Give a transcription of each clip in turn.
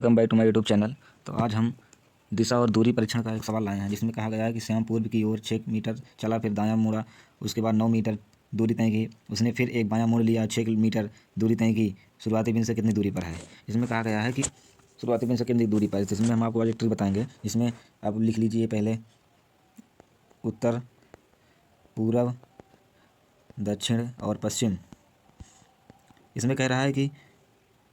Welcome back to my YouTube channel. तो आज हम दिशा और दूरी परीक्षण का एक सवाल लाए हैं, जिसमें कहा गया है कि श्याम पूर्व की ओर 6 मीटर चला, फिर दायां मुड़ा, उसके बाद 9 मीटर दूरी तय की। उसने फिर एक बायां मोड़ लिया, 6 मीटर दूरी तय की। शुरुआती बिंदु से कितनी दूरी पर है? इसमें कहा गया है कि शुरुआती बिंदु से कितनी दूरी पर है। तो इसमें हम आपको आज एक ट्रिक बताएंगे, जिसमें आप लिख लीजिए पहले उत्तर, पूर्व, दक्षिण और पश्चिम। इसमें कह रहा है कि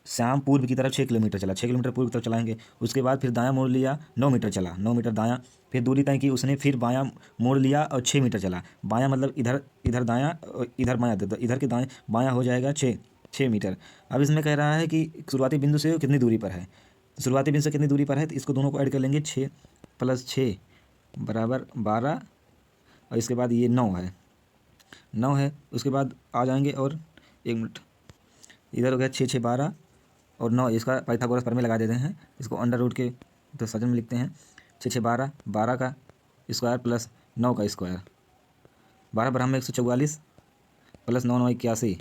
श्याम पूर्व की तरफ 6 किलोमीटर चला, 6 किलोमीटर पूर्व की तरफ चलाएंगे। उसके बाद फिर दायां मोड़ लिया, 9 मीटर चला, 9 मीटर दायां, फिर दूरी तय की उसने, फिर बायां मोड़ लिया और 6 मीटर चला। बायां मतलब इधर, इधर दायां और इधर बायां, तो इधर के दाएं बायां हो जाएगा 6 मीटर। अब इसमें कह रहा है कि शुरुआती बिंदु से कितनी दूरी पर है। शुरुआती बिंदु से कितनी दूरी पर है, तो इसको दोनों को ऐड कर लेंगे। 6 + 6 बराबर 12, और इसके बाद ये 9 है, 9 है। उसके बाद आ जाएंगे और 1 मिनट, इधर हो गया 6 6 12 और 9, इसका पाइथागोरस प्रमेय लगा देते हैं। इसको अंडर रूट के तो सजन में लिखते हैं। 6 6 12, 12 का स्क्वायर प्लस 9 का स्क्वायर, 12 बराबर में 144 प्लस 9 9 81,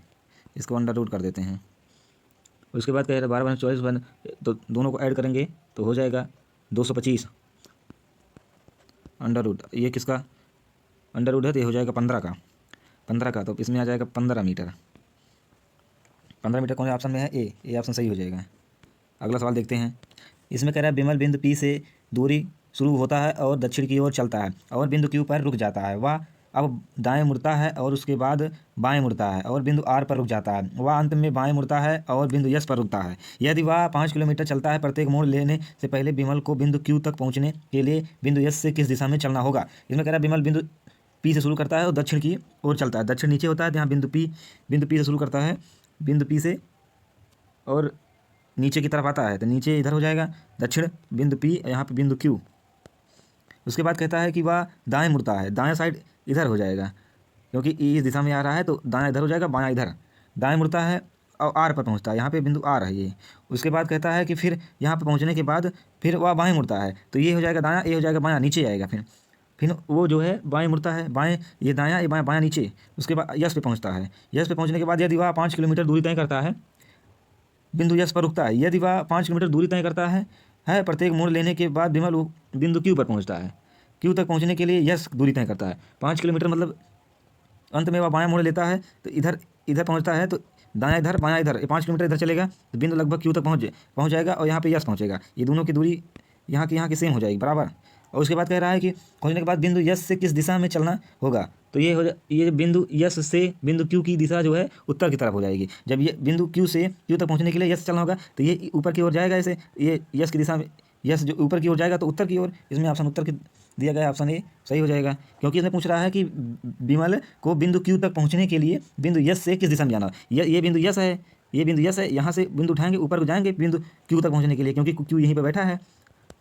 इसको अंडर रूट कर देते हैं। उसके बाद कह रहे 12 बराबर 24 बन, तो दोनों को ऐड करेंगे तो हो जाएगा 225 अंडर रूट। ये किसका अंडर रूट है, तो ये हो जाएगा 15 का, 15 का। तो इसमें आ जाएगा 15 मीटर। 15 मीटर कौन से ऑप्शन में है? ए ऑप्शन सही हो जाएगा। अगला सवाल देखते हैं। इसमें कह रहा है विमल बिंदु पी से दूरी शुरू होता है और दक्षिण की ओर चलता है और बिंदु क्यू पर रुक जाता है। वह अब दाएं मुड़ता है और उसके बाद बाएं मुड़ता है और बिंदु आर पर रुक जाता है। वह अंत में बाएं मुड़ता है और बिंदु यस पर रुकता है। यदि वह 5 किलोमीटर चलता है, प्रत्येक मोड़ लेने से पहले विमल को बिंदु क्यू तक पहुंचने के लिए बिंदु यस से किस दिशा में चलना होगा? इसमें कह रहा है विमल बिंदु पी से शुरू करता है और दक्षिण की ओर चलता है। दक्षिण नीचे होता है, तो यहाँ बिंदु पी से शुरू करता है, बिंदु पी से, और नीचे की तरफ आता है, तो नीचे इधर हो जाएगा दक्षिण बिंदु पी, यहाँ पे बिंदु क्यू। उसके बाद कहता है कि वह दाएं मुड़ता है, दाएं साइड इधर हो जाएगा, क्योंकि इस दिशा में आ रहा है तो दाएं इधर हो जाएगा, बायां इधर। दाएं मुड़ता है और आर पर पहुंचता है, यहाँ पे बिंदु आर है ये। उसके बाद कहता है कि फिर यहाँ पे पहुंचने के बाद फिर वह बाएं मुड़ता है, तो ये हो जाएगा दायां, ये हो जाएगा बायां, नीचे आएगा। फिर वो जो है बाएं मुड़ता है, बाएं ये दायां, ये बायां, बायां नीचे। उसके बाद यस पे पहुँचता है। यस पे पहुँचने के बाद यदि वह 5 किलोमीटर दूरी तय करता है, बिंदु यस पर रुकता है। यदि वह 5 किलोमीटर दूरी तय करता है, प्रत्येक मोड़ लेने के बाद विमल बिंदु क्यू पर पहुंचता है। क्यू तक पहुंचने के लिए यस दूरी तय करता है। 5 किलोमीटर मतलब अंत में वह बायां मोड़ लेता है, तो इधर इधर पहुंचता है, तो दायां इधर, बायां इधर, 5 किलोमीटर इधर चलेगा तो बिंदु लगभग क्यू तक पहुंच जाएगा, और यहाँ पे यस पहुंचेगा। ये दोनों की दूरी यहाँ की सेम हो जाएगी, बराबर। और उसके बाद कह रहा है कि पहुंचने के बाद बिंदु यस से किस दिशा में चलना होगा, तो ये बिंदु यस से बिंदु क्यू की दिशा जो है उत्तर की तरफ हो जाएगी। जब ये बिंदु क्यू से क्यू तक पहुंचने के लिए यस चलना होगा, तो ये ऊपर की ओर जाएगा, ऐसे ये यस की दिशा में, यस जो ऊपर की ओर जाएगा तो उत्तर की ओर। इसमें ऑप्शन उत्तर की दिया गया, ऑप्शन ए सही हो जाएगा, क्योंकि इसमें पूछ रहा है कि विमल को बिंदु क्यू तक पहुंचने के लिए बिंदु यस से किस दिशा में जाना। ये बिंदु यस है, ये बिंदु यस है, यहाँ से बिंदु उठाएंगे, ऊपर को जाएंगे बिंदु क्यू तक पहुंचने के लिए, क्योंकि क्यू यहीं पर बैठा है,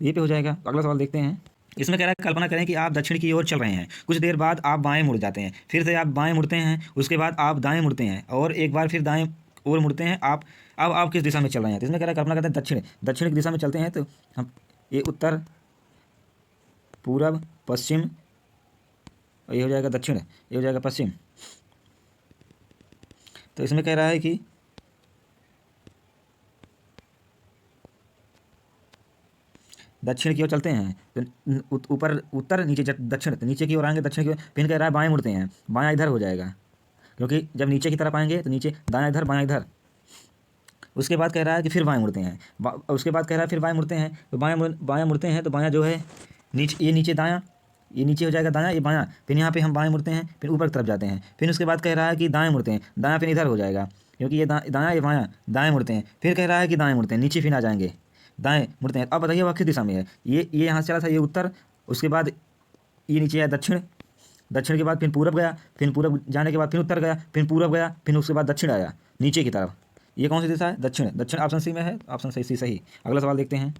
ये पे हो जाएगा। अगला सवाल देखते हैं। इसमें कह रहा है कल्पना करें कि आप दक्षिण की ओर चल रहे हैं, कुछ देर बाद आप बाएं मुड़ जाते हैं, फिर से आप बाएं मुड़ते हैं, उसके बाद आप दाएं मुड़ते हैं और एक बार फिर दाएं ओर मुड़ते हैं। अब आप किस दिशा में चल रहे हैं? तो इसमें कह रहा है कल्पना करते हैं दक्षिण की दिशा में चलते हैं, तो हम ये उत्तर, पूरब, पश्चिम, और ये हो जाएगा दक्षिण, ये हो जाएगा पश्चिम। तो इसमें कह रहा है कि दक्षिण की ओर चलते हैं, तो ऊपर उत्तर, नीचे दक्षिण, तो नीचे की ओर आएंगे दक्षिण की ओर। फिर कह रहा है बाएं मुड़ते हैं, बायां इधर हो जाएगा, क्योंकि जब नीचे की तरफ आएंगे तो नीचे दायां इधर, बायां इधर। उसके बाद कह रहा है कि फिर बाएं मुड़ते हैं, उसके बाद कह रहा है फिर बाएं मुड़ते हैं, तो बायां मुड़ते हैं, तो बायां जो है नीचे, ये नीचे दायां, ये नीचे हो जाएगा दायां, ये बायां। फिर यहाँ पे हम बाएं मुड़ते हैं, फिर ऊपर की तरफ जाते हैं। फिर उसके बाद कह रहा है कि दाएं मुड़ते हैं, दायां फिर इधर हो जाएगा, क्योंकि ये दायां, ये बायां, दाएं मुड़ते हैं। फिर कह रहा है कि दाएं मुड़ते हैं, नीचे फिर आ जाएंगे, दाएं मुड़ते हैं। अब बताइए वह किस दिशा में है? ये यहाँ से चला था, ये उत्तर, उसके बाद ये नीचे आया दक्षिण, दक्षिण के बाद फिर पूरब गया, फिर पूरब जाने के बाद फिर उत्तर गया, फिर पूरब गया, फिर उसके बाद दक्षिण आया, नीचे की तरफ। ये कौन सी दिशा है? दक्षिण। दक्षिण ऑप्शन सी में है, ऑप्शन सही सही। अगला सवाल देखते हैं।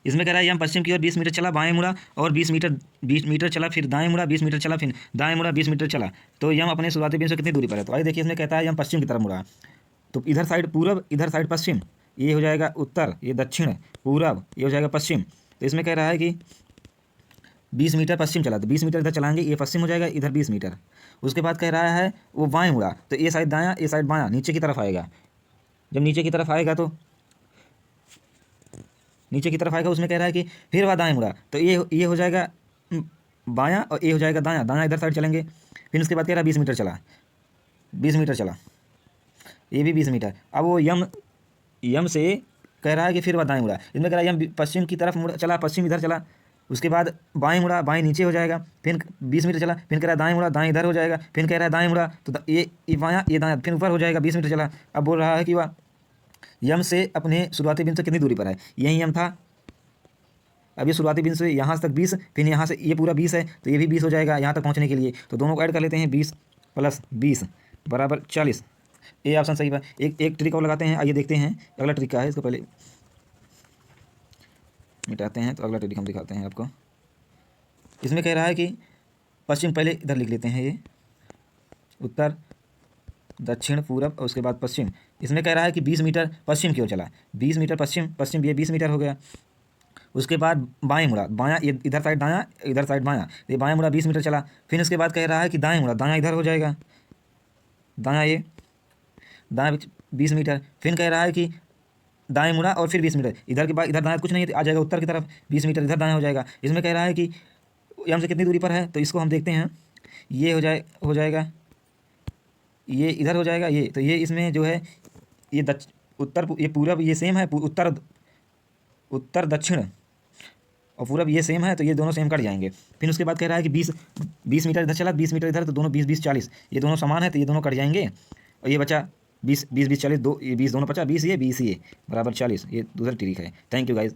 इसमें कह रहा है यम पश्चिम की ओर 20 मीटर चला, बाएं मुड़ा और 20 मीटर चला, फिर दाएं मुड़ा, 20 मीटर चला, फिर दाएं मुड़ा, 20 मीटर चला, तो यम अपने शुरुआती बिंदु से कितनी दूरी पर है? तो आइए देखिए, इसमें कहता है यम पश्चिम की तरफ मुड़ा, तो इधर साइड पूरब, इधर साइड पश्चिम, ये हो जाएगा उत्तर, ये दक्षिण, पूरब, ये हो जाएगा पश्चिम। तो इसमें कह रहा है कि 20 मीटर पश्चिम चला, तो 20 मीटर इधर चलाएंगे, ये पश्चिम हो जाएगा, इधर 20 मीटर। उसके बाद कह रहा है वो बाएं मुड़ा, तो ये साइड दायां, ये साइड बायां, नीचे की तरफ आएगा। जब नीचे की तरफ आएगा तो नीचे की तरफ आएगा उसमें कह रहा है कि फिर वह दाएँ मुड़ा, तो ये हो जाएगा बायाँ और ये हो जाएगा दायाँ, दायाँ इधर साइड चलेंगे। फिर उसके बाद कह रहा है 20 मीटर चला, 20 मीटर चला, ये भी 20 मीटर। अब वो यम से कह रहा है कि फिर वह दाएँ मुड़ा, इसमें कह रहा है यम पश्चिम की तरफ मुड़ा, चला, पश्चिम इधर चला, उसके बाद बाएँ मुड़ा, बाएँ नीचे हो जाएगा, फिर 20 मीटर चला, फिर कह रहा है दाएँ मुड़ा, दाएँ इधर हो जाएगा, फिर कह रहा है दाएँ मुड़ा, तो ये बायाँ ये दायाँ, फिर ऊपर हो जाएगा, 20 मीटर चला। अब बोल रहा है कि वह यम से अपने शुरुआती बिंदु से कितनी दूरी पर है, यही यम था। अब ये शुरुआती बिंदु से यहाँ तक 20, फिर यहाँ से ये पूरा 20 है, तो ये भी 20 हो जाएगा यहाँ तक पहुँचने के लिए। तो दोनों को ऐड कर लेते हैं, 20 + 20 = 40। ये ऑप्शन सही है। एक ट्रिक और लगाते हैं, आइए देखते हैं अगला ट्रिक क्या है। इसको पहले मिटाते हैं, तो अगला ट्रिक हम दिखाते हैं आपको। इसमें कह रहा है कि पश्चिम, पहले इधर लिख लेते हैं, ये उत्तर, दक्षिण, पूरब और उसके बाद पश्चिम। इसमें कह रहा है कि 20 मीटर पश्चिम की ओर चला, 20 मीटर पश्चिम, ये 20 मीटर हो गया। उसके बाद बाएं मुड़ा, बायां, ये इधर साइड दायां, इधर साइड बायां, ये बाएं मुड़ा, 20 मीटर चला। फिर उसके बाद कह रहा है कि दाएं मुड़ा, दायां इधर हो जाएगा, दायां ये दाएं 20 मीटर। फिर कह रहा है कि दाएं मुड़ा और फिर 20 मीटर, इधर के बाद इधर दाएं कुछ नहीं है, आ जाएगा उत्तर की तरफ, 20 मीटर इधर दाएं हो जाएगा। इसमें कह रहा है कि यहाँ से कितनी दूरी पर है, तो इसको हम देखते हैं। ये हो जाएगा, ये इधर हो जाएगा, ये तो ये इसमें जो है ये उत्तर, ये पूरब ये सेम है, उत्तर दक्षिण और पूरब ये सेम है, तो ये दोनों सेम कट जाएंगे। फिर उसके बाद कह रहा है कि 20 मीटर इधर चला, 20 मीटर इधर, तो दोनों 20 40, ये दोनों समान है, तो ये दोनों कट जाएंगे। और ये बचा 20 40, दो ये 20 दोनों 50, 20 ये 20 ये = 40। ये दूसरा ट्रिक है। Thank you guys.